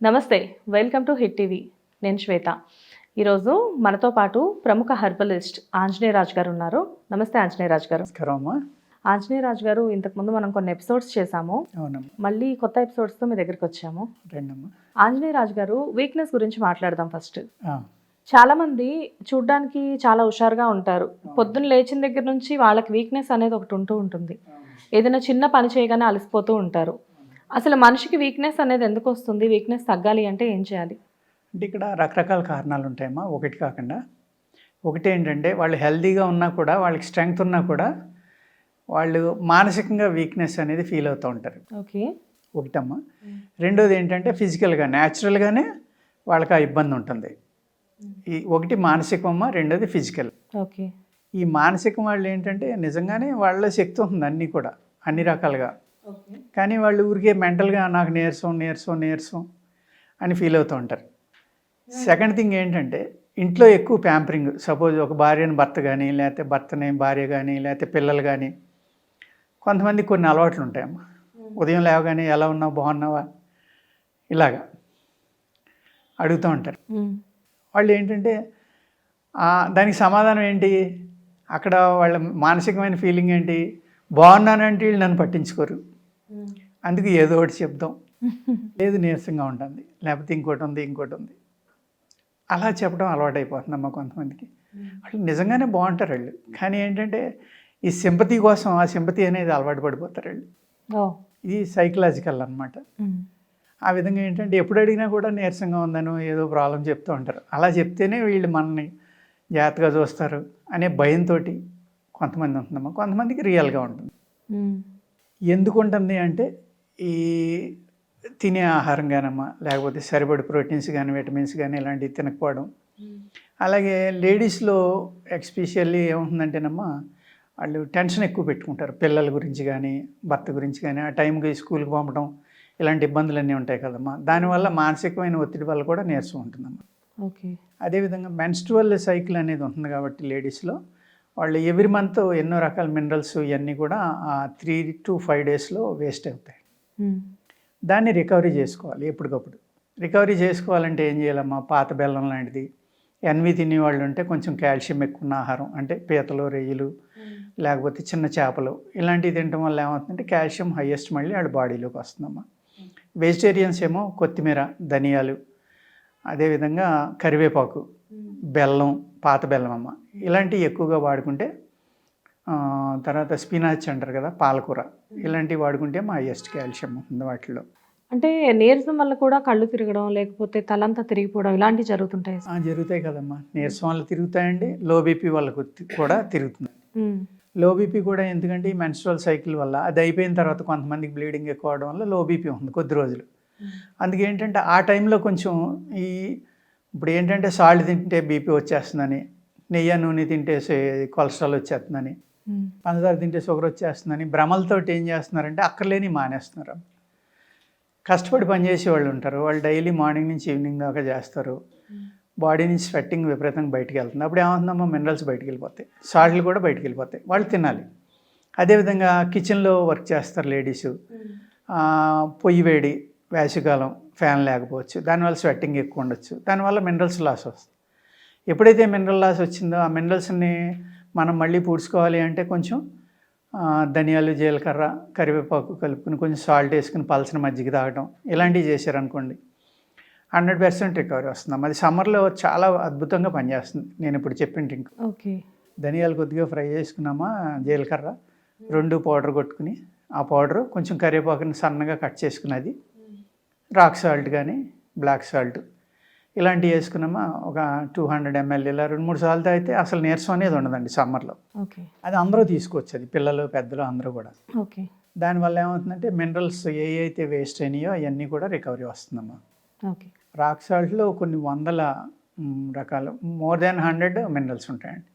నమస్తే, welcome to hit TV. నేను శ్వేత. ఈరోజు మనతో పాటు ప్రముఖ హెర్బలిస్ట్ ఆంజనేయరాజు గారు ఉన్నారు. నమస్తే ఆంజనేయరాజు గారు. ఆంజనేయరాజు గారు, ఇంతకుముందు మనం కొన్ని ఎపిసోడ్స్ చేశాము. మళ్ళీ కొత్త ఎపిసోడ్స్తో మీ దగ్గరికి వచ్చాము. ఆంజనేయరాజు గారు, వీక్నెస్ గురించి మాట్లాడదాం ఫస్ట్. చాలా మంది చూడ్డానికి చాలా హుషారుగా ఉంటారు. పొద్దున్న లేచిన దగ్గర నుంచి వాళ్ళకి వీక్నెస్ అనేది ఒకటి ఉంటూ ఉంటుంది. ఏదైనా చిన్న పని చేయగానే అలసిపోతూ ఉంటారు. అసలు మనిషికి వీక్నెస్ అనేది ఎందుకు వస్తుంది? వీక్నెస్ తగ్గాలి అంటే ఏం చేయాలి? అంటే ఇక్కడ రకరకాల కారణాలు ఉంటాయమ్మా, ఒకటి కాకుండా. ఒకటి ఏంటంటే, వాళ్ళు హెల్తీగా ఉన్నా కూడా, వాళ్ళకి స్ట్రెంగ్త్ ఉన్నా కూడా వాళ్ళు మానసికంగా వీక్నెస్ అనేది ఫీల్ అవుతూ ఉంటారు. ఓకే, ఒకటమ్మా. రెండోది ఏంటంటే, ఫిజికల్గా న్యాచురల్గానే వాళ్ళకి ఆ ఇబ్బంది ఉంటుంది. ఒకటి మానసికమ్మా, రెండోది ఫిజికల్. ఓకే. ఈ మానసికం వాళ్ళు ఏంటంటే, నిజంగానే వాళ్ళ శక్తి ఉంటుంది అన్నీ కూడా, అన్ని రకాలుగా. కానీ వాళ్ళు ఊరికే మెంటల్గా నాకు నీరసం అని ఫీల్ అవుతూ ఉంటారు. సెకండ్ థింగ్ ఏంటంటే, ఇంట్లో ఎక్కువ ప్యాంపరింగ్. సపోజ్ ఒక భార్యని భర్త కానీ, లేకపోతే భర్తని భార్య కానీ, లేకపోతే పిల్లలు కానీ, కొంతమందికి కొన్ని అలవాట్లు ఉంటాయమ్మా. ఉదయం లేవగానే ఎలా ఉన్నావు, బాగున్నావా, ఇలాగా అడుగుతూ ఉంటారు. వాళ్ళు ఏంటంటే దానికి సమాధానం ఏంటి? అక్కడ వాళ్ళ మానసికమైన ఫీలింగ్ ఏంటి? బాగున్నానంటే వీళ్ళు నన్ను పట్టించుకోరు, అందుకు ఏదో ఒకటి చెప్దాం, లేదు నీరసంగా ఉంటుంది, లేకపోతే ఇంకోటి ఉంది అలా చెప్పడం అలవాటు అయిపోతుందమ్మా కొంతమందికి. వాళ్ళు నిజంగానే బాగుంటారు వాళ్ళు, కానీ ఏంటంటే ఈ సింపతి కోసం ఆ సింపతి అనేది అలవాటు పడిపోతారు వాళ్ళు. ఇది సైకలాజికల్ అన్నమాట. ఆ విధంగా ఏంటంటే ఎప్పుడు అడిగినా కూడా నీరసంగా ఉందనో ఏదో ప్రాబ్లం చెప్తూ ఉంటారు. అలా చెప్తేనే వీళ్ళు మనల్ని జాగ్రత్తగా చూస్తారు అనే భయంతో కొంతమంది ఉంటుందమ్మా. కొంతమందికి రియల్గా ఉంటుంది. ఎందుకు ఉంటుంది అంటే, ఈ తినే ఆహారం కానమ్మా, లేకపోతే సరిపడి ప్రోటీన్స్ కానీ విటమిన్స్ కానీ ఇలాంటివి తినకపోవడం. అలాగే లేడీస్లో ఎక్స్పెషల్లీ ఏముంటుందంటేనమ్మా, వాళ్ళు టెన్షన్ ఎక్కువ పెట్టుకుంటారు. పిల్లల గురించి కానీ, భర్త గురించి కానీ, ఆ టైంకి స్కూల్కి పంపడం, ఇలాంటి ఇబ్బందులన్నీ ఉంటాయి కదమ్మా. దానివల్ల మానసికమైన ఒత్తిడి వల్ల కూడా నీరసం ఉంటుందమ్మా. ఓకే. అదేవిధంగా మెన్స్ట్రువల్ సైకిల్ అనేది ఉంటుంది కాబట్టి లేడీస్లో, వాళ్ళు ఎవ్రీ మంత్ ఎన్నో రకాల మినరల్స్ ఇవన్నీ కూడా 3 to 5 డేస్లో వేస్ట్ అవుతాయి. దాన్ని రికవరీ చేసుకోవాలి ఎప్పటికప్పుడు. రికవరీ చేసుకోవాలంటే ఏం చేయాలమ్మా? పాత బెల్లం లాంటిది, ఎన్వి తినేవాళ్ళు ఉంటే కొంచెం కాల్షియం ఎక్కువ ఉన్న ఆహారం, అంటే పీతలు, రొయ్యలు, లేకపోతే చిన్న చేపలు, ఇలాంటివి తినడం వల్ల ఏమవుతుందంటే కాల్షియం హైయెస్ట్ మళ్ళీ వాళ్ళ బాడీలోకి వస్తుందమ్మా. వెజిటేరియన్స్ ఏమో కొత్తిమీర, ధనియాలు, అదేవిధంగా కరివేపాకు, బెల్లం, పాత బెల్లం అమ్మ, ఇలాంటివి ఎక్కువగా వాడుకుంటే, తర్వాత స్పినాచ్ అంటారు కదా, పాలకూర, ఇలాంటివి వాడుకుంటే మా హైయెస్ట్ కాల్షియం ఉంటుంది వాటిలో. అంటే నీరసం వల్ల కూడా కళ్ళు తిరగడం, లేకపోతే తలంతా తిరిగిపోవడం ఇలాంటివి జరుగుతుంటాయి? జరుగుతాయి కదమ్మా. నీరసం వల్ల తిరుగుతాయండి, లో బీపీ వాళ్ళకు కూడా తిరుగుతుంది. లో బీపీ కూడా ఎందుకంటే ఈ మెన్స్ట్రువల్ సైకిల్ వల్ల, అది అయిపోయిన తర్వాత కొంతమందికి బ్లీడింగ్ ఎక్కువ అవడం వల్ల లో బీపీ ఉంది కొద్ది రోజులు. అందుకే ఏంటంటే ఆ టైంలో కొంచెం ఇప్పుడు ఏంటంటే సాల్ట్ తింటే బీపీ వచ్చేస్తుందని, నెయ్యి నూనె తింటే కొలెస్ట్రాల్ వచ్చేస్తుందని, పంచదార తింటే షుగర్ వచ్చేస్తుందని భ్రమలతో ఏం చేస్తున్నారంటే అక్కర్లేని మానేస్తున్నారు. కష్టపడి పనిచేసే వాళ్ళు ఉంటారు, వాళ్ళు డైలీ మార్నింగ్ నుంచి ఈవినింగ్ దాకా చేస్తారు, బాడీ నుంచి స్వెట్టింగ్ విపరీతంగా బయటికి వెళ్తుంది. అప్పుడు ఏమవుతుందమ్మా? మినరల్స్ బయటికి వెళ్ళిపోతాయి, సాల్ట్లు కూడా బయటికి వెళ్ళిపోతాయి, వాళ్ళు తినాలి. అదేవిధంగా కిచెన్లో వర్క్ చేస్తారు లేడీసు, పొయ్యి వేడి, వేసవికాలం ఫ్యాన్ లేకపోవచ్చు, దానివల్ల స్వెట్టింగ్ ఎక్కువ ఉండొచ్చు, దానివల్ల మినరల్స్ లాస్ వస్తుంది. ఎప్పుడైతే మినరల్ లాస్ వచ్చిందో ఆ మినరల్స్ని మనం మళ్ళీ పూడ్చుకోవాలి అంటే కొంచెం ధనియాలు, జీలకర్ర, కరివేపాకు కలుపుకుని కొంచెం సాల్ట్ వేసుకుని పలసిన మజ్జిగ తాగడం, ఇలాంటివి చేశారనుకోండి 100% రికవరీ వస్తుంది. అది సమ్మర్లో చాలా అద్భుతంగా పనిచేస్తుంది. నేను ఇప్పుడు చెప్పిన డ్రింక్. ఓకే. ధనియాలు కొద్దిగా ఫ్రై చేసుకున్నామా, జీలకర్ర 2 పౌడర్ కొట్టుకుని, ఆ పౌడరు కొంచెం కరివేపాకుని సన్నగా కట్ చేసుకున్నది, రాక్ సాల్ట్ కానీ బ్లాక్ సాల్ట్ ఇలాంటివి వేసుకున్నామా, ఒక 200 ml ఇలా 2-3 సార్లు అయితే అసలు నీరసం అనేది ఉండదండి సమ్మర్లో. ఓకే. అది అందరూ తీసుకోవచ్చు, అది పిల్లలు పెద్దలు అందరూ కూడా. ఓకే. దానివల్ల ఏమవుతుందంటే మినరల్స్ అయితే వేస్ట్ అయినాయో అవన్నీ కూడా రికవరీ వస్తుందమ్మా. ఓకే. రాక్ సాల్ట్లో కొన్ని వందల రకాలు, more than 100 మినరల్స్ ఉంటాయండి.